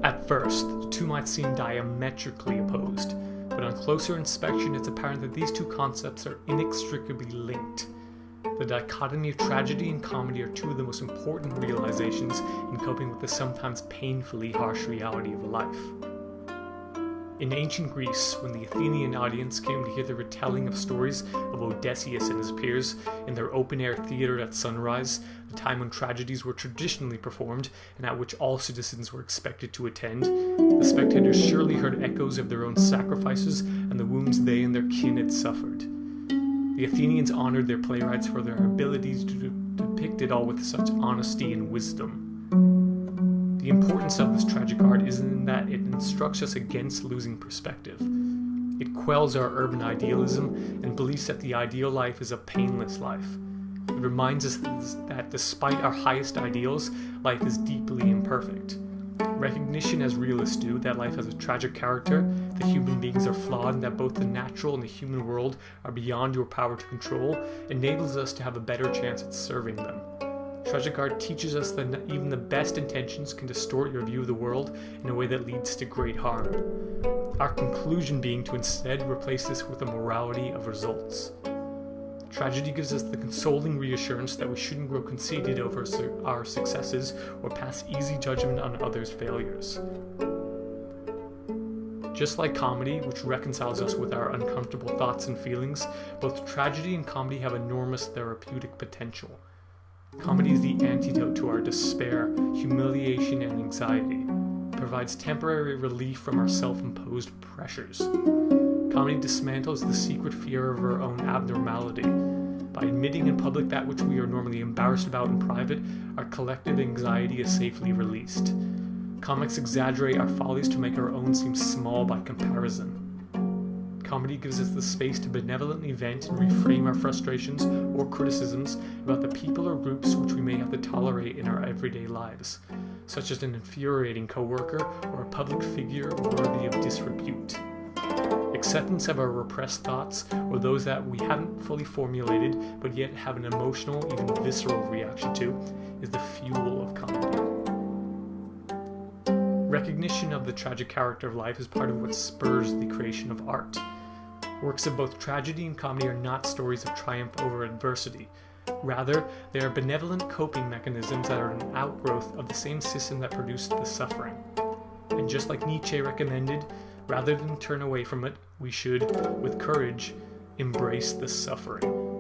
At first, the two might seem diametrically opposed, but on closer inspection it's apparent that these two concepts are inextricably linked. The dichotomy of tragedy and comedy are two of the most important realizations in coping with the sometimes painfully harsh reality of life. In ancient Greece, when the Athenian audience came to hear the retelling of stories of Odysseus and his peers in their open-air theatre at sunrise, the time when tragedies were traditionally performed and at which all citizens were expected to attend, the spectators surely heard echoes of their own sacrifices and the wounds they and their kin had suffered. The Athenians honored their playwrights for their abilities to depict it all with such honesty and wisdom. The importance of this tragic art is in that it instructs us against losing perspective. It quells our urban idealism and beliefs that the ideal life is a painless life. It reminds us that despite our highest ideals, life is deeply imperfect. Recognition, as realists do, that life has a tragic character, that human beings are flawed, and that both the natural and the human world are beyond your power to control, enables us to have a better chance at serving them. Tragic art teaches us that even the best intentions can distort your view of the world in a way that leads to great harm. Our conclusion being to instead replace this with a morality of results. Tragedy gives us the consoling reassurance that we shouldn't grow conceited over our successes or pass easy judgment on others' failures. Just like comedy, which reconciles us with our uncomfortable thoughts and feelings, both tragedy and comedy have enormous therapeutic potential. Comedy is the antidote to our despair, humiliation, and anxiety. It provides temporary relief from our self-imposed pressures. Comedy dismantles the secret fear of our own abnormality. By admitting in public that which we are normally embarrassed about in private, our collective anxiety is safely released. Comics exaggerate our follies to make our own seem small by comparison. Comedy gives us the space to benevolently vent and reframe our frustrations or criticisms about the people or groups which we may have to tolerate in our everyday lives, such as an infuriating coworker or a public figure worthy of disrepute. Acceptance of our repressed thoughts, or those that we haven't fully formulated but yet have an emotional, even visceral reaction to, is the fuel of comedy. Recognition of the tragic character of life is part of what spurs the creation of art. Works of both tragedy and comedy are not stories of triumph over adversity. Rather, they are benevolent coping mechanisms that are an outgrowth of the same system that produced the suffering. And just like Nietzsche recommended, rather than turn away from it, we should, with courage, embrace the suffering.